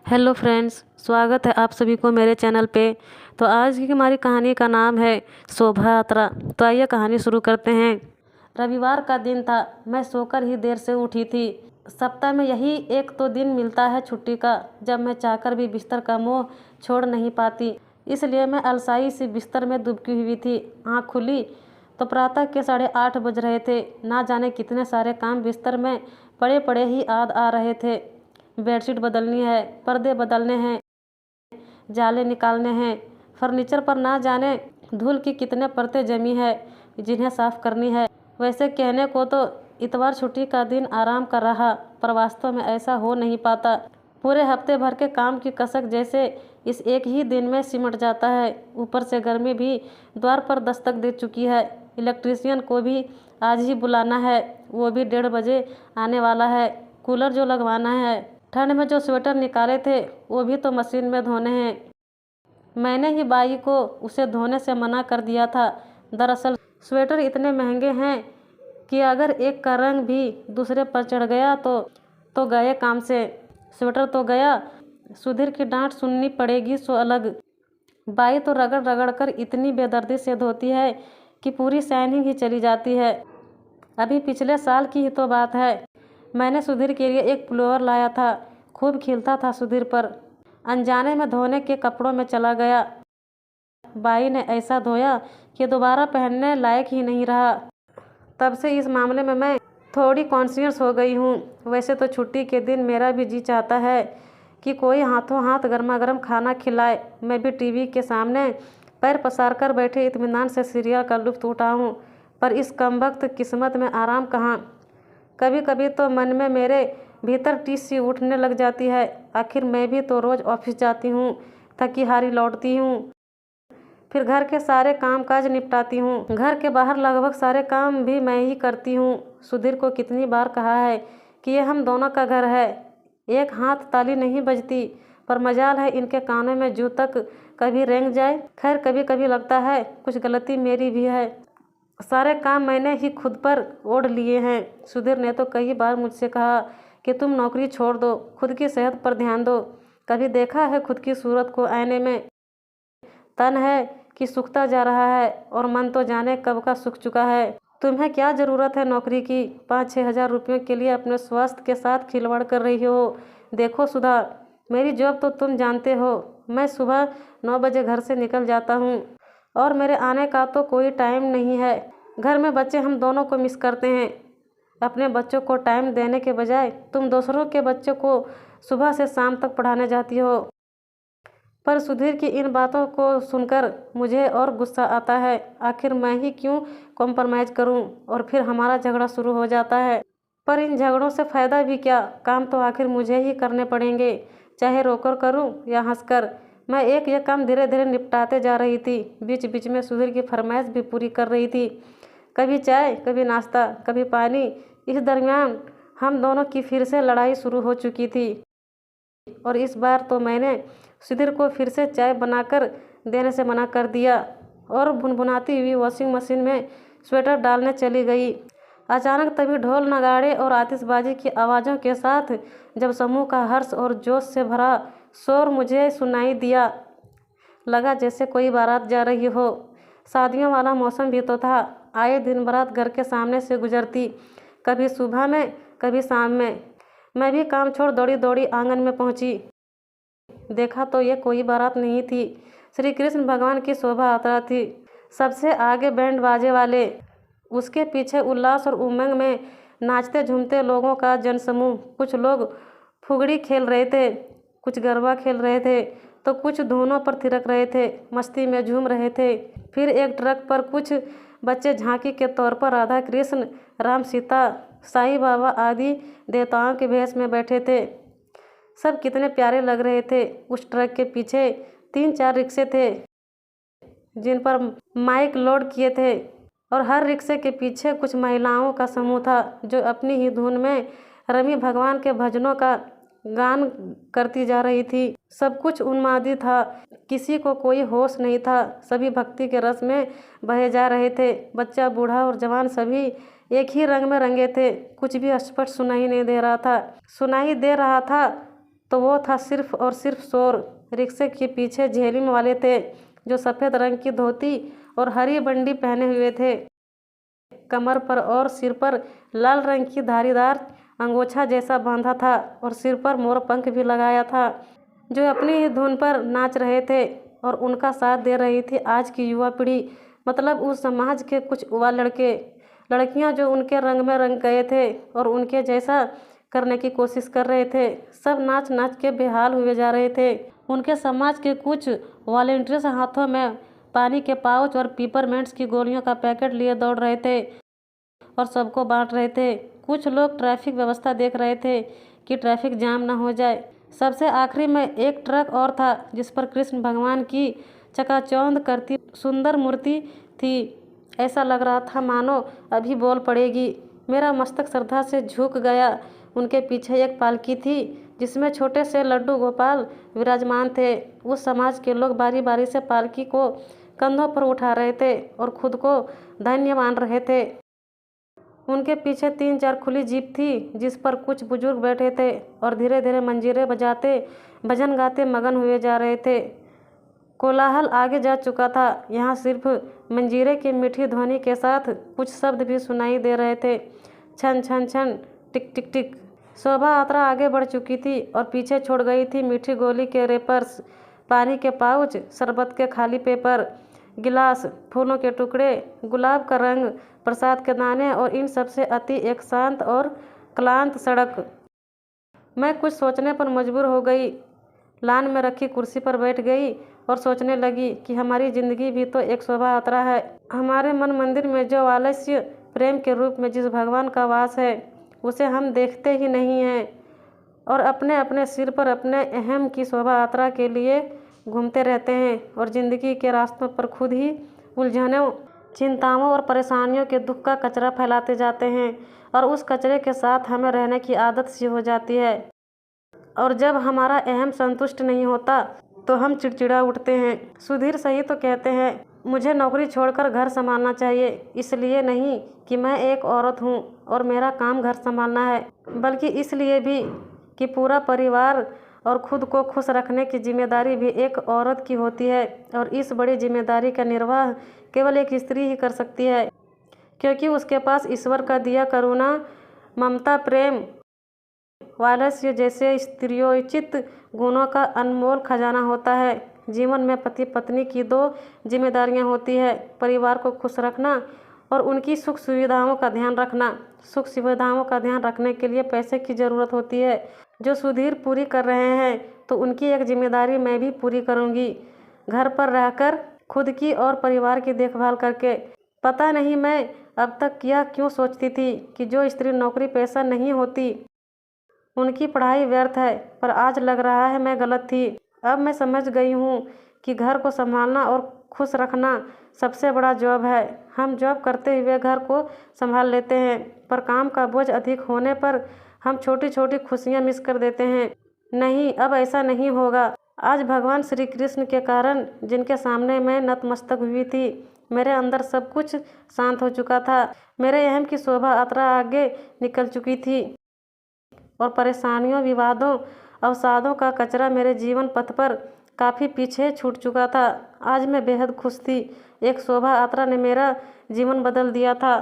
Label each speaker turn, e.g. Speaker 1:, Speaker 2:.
Speaker 1: Hello friends, स्वागत है आप सभी को मेरे चैनल पे। तो आज की हमारी कहानी का नाम है शोभा यात्रा। तो आइए कहानी शुरू करते हैं। रविवार का दिन था। मैं सोकर ही देर से उठी थी। सप्ताह में यही एक तो दिन मिलता है छुट्टी का, जब मैं चाहकर भी बिस्तर का मोह छोड़ नहीं पाती। इसलिए मैं अलसाई सी बिस्तर में दुबकी हुई थी। आँख खुली तो प्रातः के 8:30 बज रहे थे। ना जाने कितने सारे काम बिस्तर में पड़े पड़े ही याद आ रहे थे। बेडशीट बदलनी है, पर्दे बदलने हैं, जाले निकालने हैं, फर्नीचर पर ना जाने धूल की कितने परतें जमी है जिन्हें साफ करनी है। वैसे कहने को तो इतवार छुट्टी का दिन आराम का रहा, पर वास्तव में ऐसा हो नहीं पाता। पूरे हफ्ते भर के काम की कसक जैसे इस एक ही दिन में सिमट जाता है। ऊपर से गर्मी भी द्वार पर दस्तक दे चुकी है। इलेक्ट्रीशियन को भी आज ही बुलाना है, वो भी 1:30 बजे आने वाला है। कूलर जो लगवाना है, ठंड में जो स्वेटर निकाले थे वो भी तो मशीन में धोने हैं। मैंने ही बाई को उसे धोने से मना कर दिया था। दरअसल स्वेटर इतने महंगे हैं कि अगर एक का रंग भी दूसरे पर चढ़ गया तो गए काम से। स्वेटर तो गया, सुधीर की डांट सुननी पड़ेगी सो अलग। बाई तो रगड़ रगड़ कर इतनी बेदर्दी से धोती है कि पूरी शाइनिंग ही चली जाती है। अभी पिछले साल की ही तो बात है। मैंने सुधीर के लिए एक पुलोवर लाया था। खूब खिलता था सुधीर पर। अनजाने में धोने के कपड़ों में चला गया। बाई ने ऐसा धोया कि दोबारा पहनने लायक ही नहीं रहा। तब से इस मामले में मैं थोड़ी कॉन्शियस हो गई हूँ। वैसे तो छुट्टी के दिन मेरा भी जी चाहता है कि कोई हाथों हाथ गर्मा गर्म खाना खिलाए, मैं भी टीवी के सामने पैर पसार कर बैठे इत्मीनान से सीरियल का लुत्फ उठाऊँ। पर इस कमबख्त किस्मत में आराम कहाँ। कभी कभी तो मन में मेरे भीतर टीस सी उठने लग जाती है। आखिर मैं भी तो रोज़ ऑफिस जाती हूँ, थकी हारी लौटती हूँ, फिर घर के सारे काम काज निपटाती हूँ। घर के बाहर लगभग सारे काम भी मैं ही करती हूँ। सुधीर को कितनी बार कहा है कि ये हम दोनों का घर है। एक हाथ ताली नहीं बजती, पर मजाल है इनके कानों में जूं तक कभी रेंग जाए। खैर कभी कभी लगता है कुछ गलती मेरी भी है। सारे काम मैंने ही खुद पर ओढ़ लिए हैं। सुधीर ने तो कई बार मुझसे कहा कि तुम नौकरी छोड़ दो, खुद की सेहत पर ध्यान दो। कभी देखा है खुद की सूरत को आईने में? तन है कि सूखता जा रहा है और मन तो जाने कब का सूख चुका है। तुम्हें क्या ज़रूरत है नौकरी की? 5-6 हज़ार रुपयों के लिए अपने स्वास्थ्य के साथ खिलवाड़ कर रही हो। देखो सुधा, मेरी जॉब तो तुम जानते हो। मैं सुबह 9 बजे घर से निकल जाता हूँ और मेरे आने का तो कोई टाइम नहीं है। घर में बच्चे हम दोनों को मिस करते हैं। अपने बच्चों को टाइम देने के बजाय तुम दूसरों के बच्चों को सुबह से शाम तक पढ़ाने जाती हो। पर सुधीर की इन बातों को सुनकर मुझे और गुस्सा आता है। आखिर मैं ही क्यों कॉम्प्रोमाइज़ करूं? और फिर हमारा झगड़ा शुरू हो जाता है। पर इन झगड़ों से फ़ायदा भी क्या? काम तो आखिर मुझे ही करने पड़ेंगे, चाहे रोकर करूं या हंसकर। मैं एक काम धीरे धीरे निपटाते जा रही थी। बीच बीच में सुधीर की फरमाइश भी पूरी कर रही थी। कभी चाय, कभी नाश्ता, कभी पानी। इस दरमियान हम दोनों की फिर से लड़ाई शुरू हो चुकी थी और इस बार तो मैंने सुधीर को फिर से चाय बनाकर देने से मना कर दिया और भुनभुनाती हुई वॉशिंग मशीन में स्वेटर डालने चली गई। अचानक तभी ढोल नगाड़े और आतिशबाजी की आवाज़ों के साथ जब समूह का हर्ष और जोश से भरा शोर मुझे सुनाई दिया, लगा जैसे कोई बारात जा रही हो। शादियों वाला मौसम भी तो था। आए दिन बारात घर के सामने से गुजरती, कभी सुबह में कभी शाम में। मैं भी काम छोड़ दौड़ी दौड़ी आंगन में पहुंची। देखा तो ये कोई बारात नहीं थी, श्री कृष्ण भगवान की शोभा यात्रा थी। सबसे आगे बैंड बाजे वाले, उसके पीछे उल्लास और उमंग में नाचते झूमते लोगों का जनसमूह। कुछ लोग फुगड़ी खेल रहे थे, कुछ गरबा खेल रहे थे, तो कुछ धुनों पर थिरक रहे थे, मस्ती में झूम रहे थे। फिर एक ट्रक पर कुछ बच्चे झांकी के तौर पर राधा कृष्ण, राम सीता, साईं बाबा आदि देवताओं के भेष में बैठे थे। सब कितने प्यारे लग रहे थे। उस ट्रक के पीछे 3-4 रिक्शे थे जिन पर माइक लोड किए थे और हर रिक्शे के पीछे कुछ महिलाओं का समूह था जो अपनी ही धुन में रमी भगवान के भजनों का गान करती जा रही थी। सब कुछ उन्मादी था, किसी को कोई होश नहीं था। सभी भक्ति के रस में बहे जा रहे थे। बच्चा, बूढ़ा और जवान सभी एक ही रंग में रंगे थे। कुछ भी स्पष्ट सुनाई नहीं दे रहा था। सुनाई दे रहा था तो वो था सिर्फ और सिर्फ शोर। रिक्शे के पीछे झेलिम वाले थे जो सफ़ेद रंग की धोती और हरी बंडी पहने हुए थे। कमर पर और सिर पर लाल रंग की धारीदार अंगोछा जैसा बांधा था और सिर पर मोर पंख भी लगाया था, जो अपनी ही धुन पर नाच रहे थे और उनका साथ दे रही थी आज की युवा पीढ़ी, मतलब उस समाज के कुछ युवा लड़के लड़कियां जो उनके रंग में रंग गए थे और उनके जैसा करने की कोशिश कर रहे थे। सब नाच नाच के बेहाल हुए जा रहे थे। उनके समाज के कुछ वॉलंटियर्स हाथों में पानी के पाउच और पीपरमेंट्स की गोलियों का पैकेट लिए दौड़ रहे थे और सबको बांट रहे थे। कुछ लोग ट्रैफिक व्यवस्था देख रहे थे कि ट्रैफिक जाम ना हो जाए। सबसे आखिरी में एक ट्रक और था जिस पर कृष्ण भगवान की चकाचौंध करती सुंदर मूर्ति थी। ऐसा लग रहा था मानो अभी बोल पड़ेगी। मेरा मस्तक श्रद्धा से झुक गया। उनके पीछे एक पालकी थी जिसमें छोटे से लड्डू गोपाल विराजमान थे। उस समाज के लोग बारी बारी से पालकी को कंधों पर उठा रहे थे और खुद को धन्य मान रहे थे। उनके पीछे 3-4 खुली जीप थी जिस पर कुछ बुजुर्ग बैठे थे और धीरे धीरे मंजीरे बजाते भजन गाते मगन हुए जा रहे थे। कोलाहल आगे जा चुका था। यहाँ सिर्फ मंजीरे की मीठी ध्वनि के साथ कुछ शब्द भी सुनाई दे रहे थे, छन छन छन, टिक टिक टिक। शोभा यात्रा आगे बढ़ चुकी थी और पीछे छोड़ गई थी मीठी गोली के रेपर्स, पानी के पाउच, शरबत के खाली पेपर, गिलास, फूलों के टुकड़े, गुलाब का रंग, प्रसाद के दाने और इन सब से अति एक शांत और क्लांत सड़क। मैं कुछ सोचने पर मजबूर हो गई। लान में रखी कुर्सी पर बैठ गई और सोचने लगी कि हमारी ज़िंदगी भी तो एक शोभा यात्रा है। हमारे मन मंदिर में जो आलस्य प्रेम के रूप में जिस भगवान का वास है उसे हम देखते ही नहीं हैं और अपने अपने सिर पर अपने अहम की शोभा यात्रा के लिए घूमते रहते हैं और ज़िंदगी के रास्तों पर खुद ही उलझनों, चिंताओं और परेशानियों के दुख का कचरा फैलाते जाते हैं और उस कचरे के साथ हमें रहने की आदत सी हो जाती है। और जब हमारा अहम संतुष्ट नहीं होता तो हम चिड़चिड़ा उठते हैं। सुधीर सही तो कहते हैं, मुझे नौकरी छोड़कर घर संभालना चाहिए, इसलिए नहीं कि मैं एक औरत हूँ और मेरा काम घर संभालना है, बल्कि इसलिए भी कि पूरा परिवार और खुद को खुश रखने की जिम्मेदारी भी एक औरत की होती है और इस बड़ी जिम्मेदारी का निर्वाह केवल एक स्त्री ही कर सकती है, क्योंकि उसके पास ईश्वर का दिया करुणा, ममता, प्रेम, वात्सल्य जैसे स्त्रीयोचित गुणों का अनमोल खजाना होता है। जीवन में पति पत्नी की 2 जिम्मेदारियां होती है, परिवार को खुश रखना और उनकी सुख सुविधाओं का ध्यान रखना। सुख सुविधाओं का ध्यान रखने के लिए पैसे की ज़रूरत होती है जो सुधीर पूरी कर रहे हैं, तो उनकी एक जिम्मेदारी मैं भी पूरी करूंगी, घर पर रहकर खुद की और परिवार की देखभाल करके। पता नहीं मैं अब तक यह क्यों सोचती थी कि जो स्त्री नौकरी पेशा नहीं होती उनकी पढ़ाई व्यर्थ है, पर आज लग रहा है मैं गलत थी। अब मैं समझ गई हूँ कि घर को संभालना और खुश रखना सबसे बड़ा जॉब है। हम जॉब करते हुए घर को संभाल लेते हैं, पर काम का बोझ अधिक होने पर हम छोटी छोटी खुशियाँ मिस कर देते हैं। नहीं, अब ऐसा नहीं होगा। आज भगवान श्री कृष्ण के कारण जिनके सामने मैं नतमस्तक हुई थी, मेरे अंदर सब कुछ शांत हो चुका था। मेरे अहम की शोभा यात्रा आगे निकल चुकी थी और परेशानियों, विवादों, अवसादों का कचरा मेरे जीवन पथ पर काफ़ी पीछे छूट चुका था। आज मैं बेहद खुश थी। एक शोभा यात्रा ने मेरा जीवन बदल दिया था।